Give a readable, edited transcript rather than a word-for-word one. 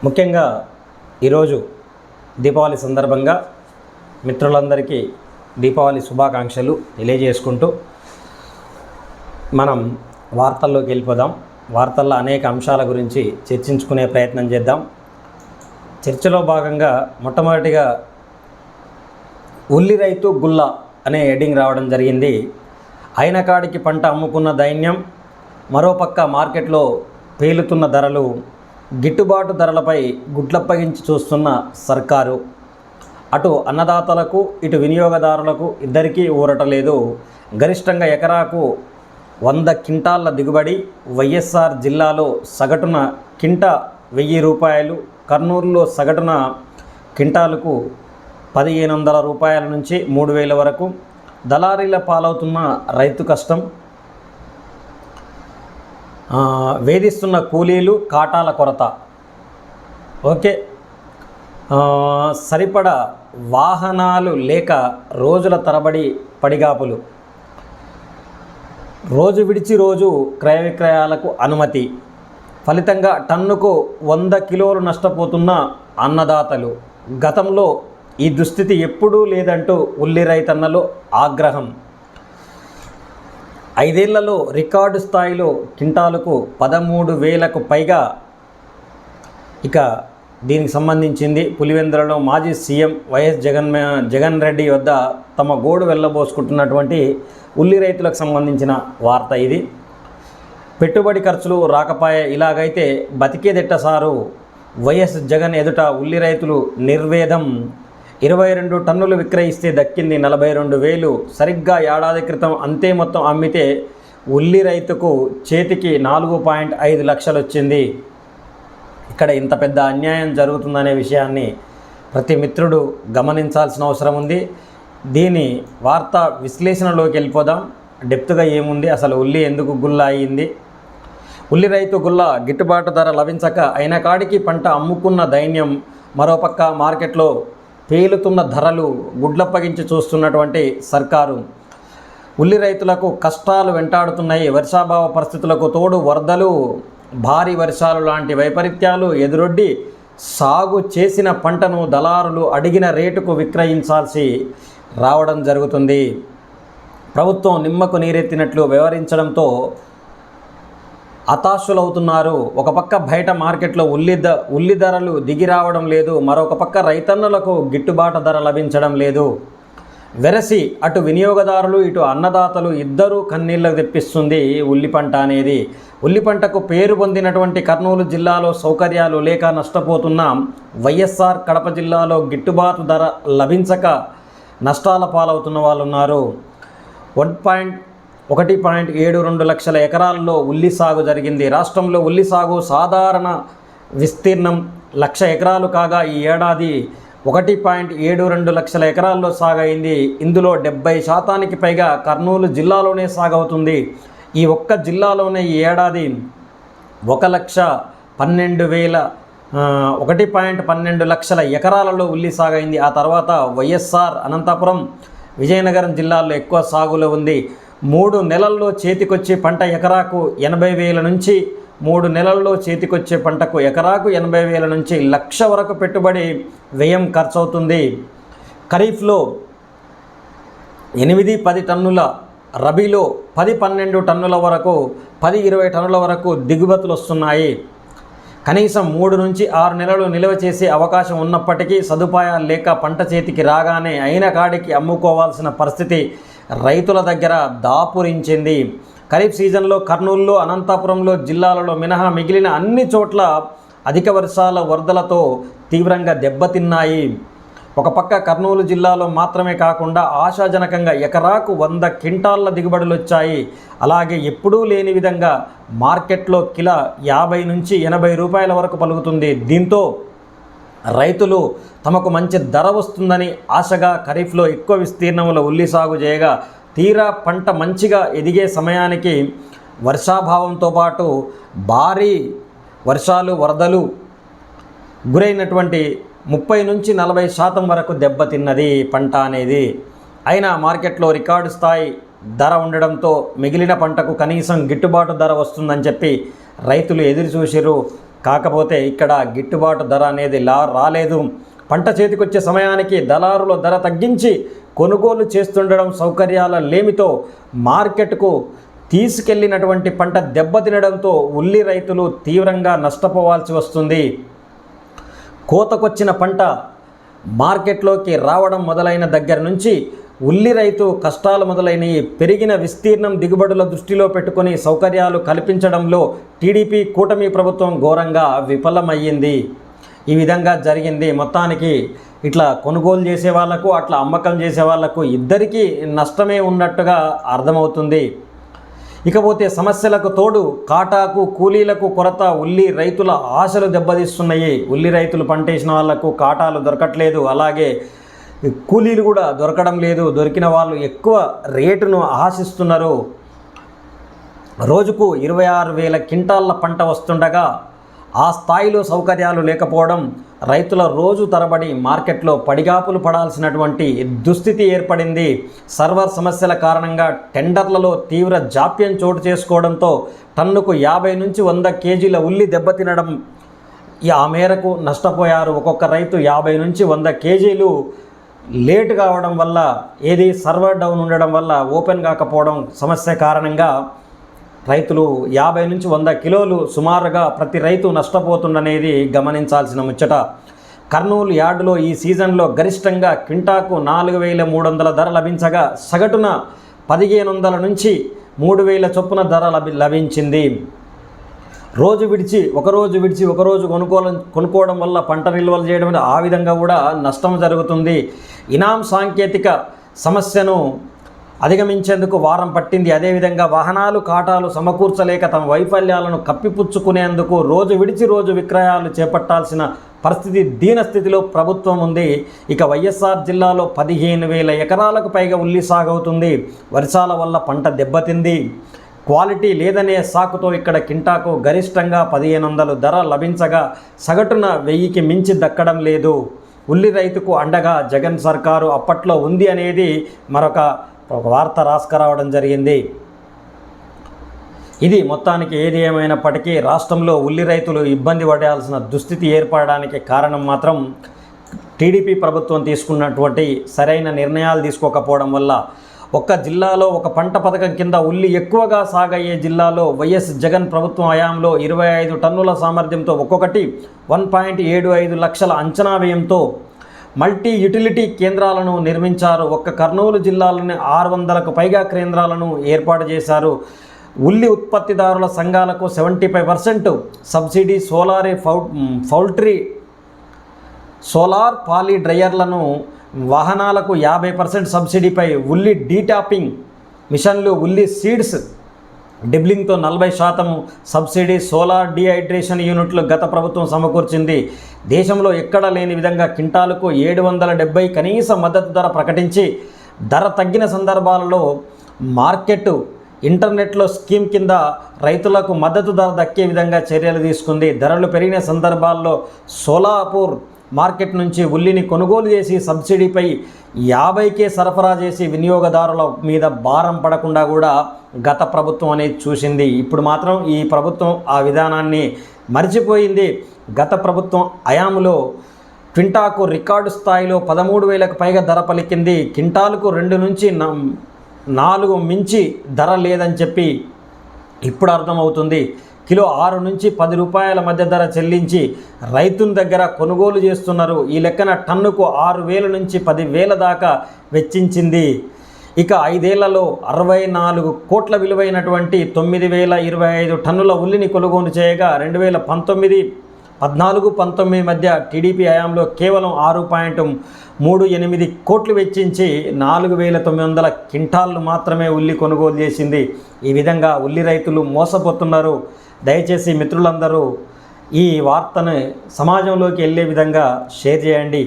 ముఖ్యంగా ఈరోజు దీపావళి సందర్భంగా మిత్రులందరికీ దీపావళి శుభాకాంక్షలు తెలియజేసుకుంటూ మనం వార్తల్లోకి వెళ్ళిపోదాం. వార్తల్లో అనేక అంశాల గురించి చర్చించుకునే ప్రయత్నం చేద్దాం. చర్చలో భాగంగా మొట్టమొదటిగా ఉల్లి రైతు గుల్ల అనే హెడ్డింగ్ రావడం జరిగింది. అయిన కాడికి పంట అమ్ముకున్న దైన్యం, మరోపక్క మార్కెట్లో పేలుతున్న ధరలు, గిట్టుబాటు ధరలపై గుడ్లప్పగించి చూస్తున్న సర్కారు. అటు అన్నదాతలకు ఇటు వినియోగదారులకు ఇద్దరికీ ఊరటలేదు. గరిష్టంగా ఎకరాకు 100 క్వింటాళ్ల దిగుబడి. వైఎస్ఆర్ జిల్లాలో సగటున కింటా 1000 రూపాయలు, కర్నూలులో సగటున క్వింటాలకు 1500 రూపాయల నుంచి 3000 వరకు. దళారీల పాలవుతున్న రైతు కష్టం, వేధిస్తున్న కూలీలు, కాటాల కొరత. ఓకే, సరిపడా వాహనాలు లేక రోజుల తరబడి పడిగాపులు. రోజు విడిచి రోజు క్రయ విక్రయాలకు అనుమతి. ఫలితంగా టన్నుకు 100 కిలోలు నష్టపోతున్న అన్నదాతలు. గతంలో ఈ దుస్థితి ఎప్పుడూ లేదంటూ ఉల్లి రైతన్నలు ఆగ్రహం. 5 ఏళ్లలో రికార్డు స్థాయిలో క్వింటాలకు 13,000కు పైగా. ఇక దీనికి సంబంధించింది పులివెందులలో మాజీ సీఎం వైఎస్ జగన్ రెడ్డి వద్ద తమ గోడు వెళ్ళబోసుకుంటున్నటువంటి ఉల్లి రైతులకు సంబంధించిన వార్త ఇది. పెట్టుబడి ఖర్చులు రాకపాయే, ఇలాగైతే బతికేదెట్ట సారు. వైఎస్ జగన్ ఎదుట ఉల్లి రైతులు నిర్వేదం. 22 టన్నులు విక్రయిస్తే దక్కింది 42,000. సరిగ్గా ఏడాది క్రితం అంతే మొత్తం అమ్మితే ఉల్లి రైతుకు చేతికి 4.5 లక్షలు వచ్చింది. ఇక్కడ ఇంత పెద్ద అన్యాయం జరుగుతుందనే విషయాన్ని ప్రతి మిత్రుడు గమనించాల్సిన అవసరం ఉంది. దీని వార్త విశ్లేషణలోకి వెళ్ళిపోదాం. డెప్త్గా ఏముంది, అసలు ఉల్లి ఎందుకు గుల్ల అయ్యింది, ఉల్లి రైతు గుల్ల, గిట్టుబాటు ధర లభించక అయిన కాడికి పంట అమ్ముకున్న దైన్యం, మరోపక్క మార్కెట్లో పేలుతున్న ధరలు, గుడ్లప్పగించి చూస్తున్నటువంటి సర్కారు. ఉల్లి రైతులకు కష్టాలు వెంటాడుతున్నాయి. వర్షాభావ పరిస్థితులకు తోడు వరదలు, భారీ వర్షాలు లాంటి వైపరీత్యాలు ఎదురొడ్డి సాగు చేసిన పంటను దళారులు అడిగిన రేటుకు విక్రయించాల్సి రావడం జరుగుతుంది. ప్రభుత్వం నిమ్మకు నీరెత్తినట్లు వ్యవహరించడంతో హతాశులవుతున్నారు. ఒక పక్క బయట మార్కెట్లో ఉల్లి ధరలు దిగి రావడం లేదు, మరొక పక్క రైతన్నులకు గిట్టుబాటు ధర లభించడం లేదు. వెరసి అటు వినియోగదారులు ఇటు అన్నదాతలు ఇద్దరూ కన్నీళ్లకు తెప్పిస్తుంది ఉల్లి పంట అనేది. ఉల్లి పంటకు పేరు పొందినటువంటి కర్నూలు జిల్లాలో సౌకర్యాలు లేక నష్టపోతున్న వైఎస్ఆర్ కడప జిల్లాలో గిట్టుబాటు ధర లభించక నష్టాల పాలవుతున్న వాళ్ళు ఉన్నారు. 1.72 లక్షల ఎకరాల్లో ఉల్లి సాగు జరిగింది. రాష్ట్రంలో ఉల్లి సాగు సాధారణ విస్తీర్ణం 1,00,000 ఎకరాలు కాగా ఈ ఏడాది 1.72 లక్షల ఎకరాల్లో సాగైంది. ఇందులో 70% పైగా కర్నూలు జిల్లాలోనే సాగవుతుంది. ఈ ఒక్క జిల్లాలోనే ఈ ఏడాది 1.12 లక్షల ఎకరాలలో ఉల్లి సాగైంది. ఆ తర్వాత వైఎస్ఆర్, అనంతపురం, విజయనగరం జిల్లాల్లో ఎక్కువ సాగులో ఉంది. 3 నెలల్లో చేతికొచ్చే పంట ఎకరాకు 80,000 నుంచి 3 నెలల్లో చేతికొచ్చే పంటకు ఎకరాకు 80,000 నుంచి 1,00,000 వరకు పెట్టుబడి వ్యయం ఖర్చవుతుంది. ఖరీఫ్లో 8-10 టన్నుల, రబీలో 10-12 టన్నుల వరకు, 10-20 టన్నుల వరకు దిగుబతులు వస్తున్నాయి. కనీసం 3 నుంచి 6 నెలలు నిల్వ చేసే అవకాశం ఉన్నప్పటికీ సదుపాయాలు లేక పంట చేతికి రాగానే అయిన కాడికి అమ్ముకోవాల్సిన పరిస్థితి రైతుల దగ్గర దాపురించింది. ఖరీఫ్ సీజన్లో కర్నూలులో, అనంతపురంలో జిల్లాలలో మినహా మిగిలిన అన్ని చోట్ల అధిక వర్షాల వరదలతో తీవ్రంగా దెబ్బతిన్నాయి. ఒక పక్క కర్నూలు జిల్లాలో మాత్రమే కాకుండా ఆశాజనకంగా ఎకరాకు 100 క్వింటాళ్ల దిగుబడులు వచ్చాయి. అలాగే ఎప్పుడూ లేని విధంగా మార్కెట్లో కిలో 50 నుంచి 80 రూపాయల వరకు పలుకుతుంది. దీంతో రైతులు తమకు మంచి ధర వస్తుందని ఆశగా ఖరీఫ్లో ఎక్కువ విస్తీర్ణంలో ఉల్లి సాగు చేయగా తీరా పంట మంచిగా ఎదిగే సమయానికి వర్షాభావంతో పాటు భారీ వర్షాలు, వరదలు గురైనటువంటి 30 నుంచి 40% వరకు దెబ్బతిన్నది పంట అనేది. అయినా మార్కెట్లో రికార్డు స్థాయి ధర ఉండడంతో మిగిలిన పంటకు కనీసం గిట్టుబాటు ధర వస్తుందని చెప్పి రైతులు ఎదురు చూసిరు. కాకపోతే ఇక్కడ గిట్టుబాటు ధర అనేది రాలేదు. పంట చేతికొచ్చే సమయానికి దళారులు ధర తగ్గించి కొనుగోలు చేస్తుండడం, సౌకర్యాల లేమితో మార్కెట్కు తీసుకెళ్లినటువంటి పంట దెబ్బతినడంతో ఉల్లి రైతులు తీవ్రంగా నష్టపోవాల్సి వస్తుంది. కోతకొచ్చిన పంట మార్కెట్లోకి రావడం మొదలైన దగ్గర నుంచి ఉల్లి రైతు కష్టాలు మొదలైనవి. పెరిగిన విస్తీర్ణం, దిగుబడుల దృష్టిలో పెట్టుకొని సౌకర్యాలు కల్పించడంలో టీడీపీ కూటమి ప్రభుత్వం ఘోరంగా విఫలమయ్యింది. ఈ విధంగా జరిగింది. మొత్తానికి ఇట్లా కొనుగోలు చేసే వాళ్లకు, అట్లా అమ్మకం చేసే వాళ్లకు ఇద్దరికీ నష్టమే ఉన్నట్టుగా అర్థమవుతుంది. ఇకపోతే సమస్యలకు తోడు కాటాకు, కూలీలకు కొరత ఉల్లి రైతుల ఆశలు దెబ్బతీస్తున్నాయి. ఉల్లి రైతులు పంటేసిన వాళ్లకు కాటాలు దొరకట్లేదు, అలాగే కూలీలు కూడా దొరకడం లేదు. దొరికిన వాళ్ళు ఎక్కువ రేటును ఆశిస్తున్నారు. రోజుకు 26,000 క్వింటాళ్ళ పంట వస్తుండగా ఆ స్థాయిలో సౌకర్యాలు లేకపోవడం రైతుల రోజు తరబడి మార్కెట్లో పడిగాపులు పడాల్సినటువంటి దుస్థితి ఏర్పడింది. సర్వర్ సమస్యల కారణంగా టెండర్లలో తీవ్ర జాప్యం చోటు చేసుకోవడంతో టన్నుకు 50 నుంచి 100 కేజీల ఉల్లి దెబ్బతినడం, ఆ మేరకు నష్టపోయారు. ఒక్కొక్క రైతు 50 నుంచి 100 కేజీలు లేటు కావడం వల్ల, ఏది సర్వర్ డౌన్ ఉండడం వల్ల ఓపెన్ కాకపోవడం సమస్య కారణంగా రైతులు 50 నుంచి 100 కిలోలు సుమారుగా ప్రతి రైతు నష్టపోతుందనేది గమనించాల్సిన ముచ్చట. కర్నూలు యార్డులో ఈ సీజన్లో గరిష్టంగా క్వింటాకు 4,300 ధర లభించగా సగటున 1,500 నుంచి 3,000 చొప్పున ధర లభించింది. ఒకరోజు విడిచి ఒకరోజు కొనుక్కోవడం వల్ల పంట నిల్వలు చేయడం ఆ విధంగా కూడా నష్టం జరుగుతుంది. ఇనాం సాంకేతిక సమస్యను అధిగమించేందుకు వారం పట్టింది. అదేవిధంగా వాహనాలు, కాటాలు సమకూర్చలేక తమ వైఫల్యాలను కప్పిపుచ్చుకునేందుకు రోజు విడిచి రోజు విక్రయాలు చేపట్టాల్సిన పరిస్థితి, దీనస్థితిలో ప్రభుత్వం ఉంది. ఇక వైఎస్ఆర్ జిల్లాలో 15,000 ఎకరాలకు పైగా ఉల్లి సాగవుతుంది. వర్షాల వల్ల పంట దెబ్బతింది. క్వాలిటీ లేదనే సాకుతో ఇక్కడ కింటాకు గరిష్టంగా 1,500 ధర లభించగా సగటున 1,000కి మించి దక్కడం లేదు. ఉల్లి రైతుకు అండగా జగన్ సర్కారు అప్పట్లో ఉంది అనేది మరొక వార్త రాసుకురావడం జరిగింది. ఇది మొత్తానికి ఏది ఏమైనప్పటికీ రాష్ట్రంలో ఉల్లి రైతులు ఇబ్బంది పడాల్సిన దుస్థితి ఏర్పడడానికి కారణం మాత్రం టీడీపీ ప్రభుత్వం తీసుకున్నటువంటి సరైన నిర్ణయాలు తీసుకోకపోవడం వల్ల. ఒక్క జిల్లాలో ఒక పంట పథకం కింద ఉల్లి ఎక్కువగా సాగయ్యే జిల్లాలో వైఎస్ జగన్ ప్రభుత్వం హయాంలో 25 టన్నుల సామర్థ్యంతో ఒక్కొక్కటి 1.75 లక్షల అంచనా వ్యయంతో మల్టీ యూటిలిటీ కేంద్రాలను నిర్మించారు. ఒక్క కర్నూలు జిల్లాలోని 600కు పైగా కేంద్రాలను ఏర్పాటు చేశారు. ఉల్లి ఉత్పత్తిదారుల సంఘాలకు 75% సబ్సిడీ, సోలార్ పాలీ డ్రైయర్లను, వాహనాలకు 50% సబ్సిడీపై ఉల్లి డీటాపింగ్ మిషన్లు, ఉల్లి సీడ్స్ డిబ్లింగ్తో 40% సబ్సిడీ, సోలార్ డీహైడ్రేషన్ యూనిట్లు గత ప్రభుత్వం సమకూర్చింది. దేశంలో ఎక్కడా లేని విధంగా క్వింటాలకు 770 కనీస మద్దతు ధర ప్రకటించి ధర తగ్గిన సందర్భాలలో మార్కెట్ ఇంటర్నెట్లో స్కీమ్ కింద రైతులకు మద్దతు ధర దక్కే విధంగా చర్యలు తీసుకుంది. ధరలు పెరిగిన సందర్భాల్లో సోలాపూర్ మార్కెట్ నుంచి ఉల్లిని కొనుగోలు చేసి సబ్సిడీపై 50కే సరఫరా చేసి వినియోగదారుల మీద భారం పడకుండా కూడా గత ప్రభుత్వం అనేది చూసింది. ఇప్పుడు మాత్రం ఈ ప్రభుత్వం ఆ విధానాన్ని మర్చిపోయింది. గత ప్రభుత్వం హయాంలో క్వింటాకు రికార్డు స్థాయిలో 13,000కు పైగా ధర పలికింది. క్వింటాలకు 2 నుంచి 4 మించి ధర లేదని చెప్పి ఇప్పుడు అర్థమవుతుంది. కిలో 6 నుంచి 10 రూపాయల మధ్య ధర చెల్లించి రైతుల దగ్గర కొనుగోలు చేస్తున్నారు. ఈ లెక్కన టన్నుకు 6,000 నుంచి 10,000 దాకా వెచ్చించింది. ఇక 5 ఏళ్లలో 64 కోట్ల విలువైనటువంటి 9,025 టన్నుల ఉల్లిని కొనుగోలు చేయగా 2014-19 మధ్య టీడీపీ హయాంలో కేవలం 6.38 కోట్లు వెచ్చించి 4,900 క్వింటాళ్ళు మాత్రమే ఉల్లి కొనుగోలు చేసింది. ఈ విధంగా ఉల్లి రైతులు మోసపోతున్నారు. దయచేసి మిత్రులందరూ ఈ వార్తను సమాజంలోకి వెళ్ళే విధంగా షేర్ చేయండి.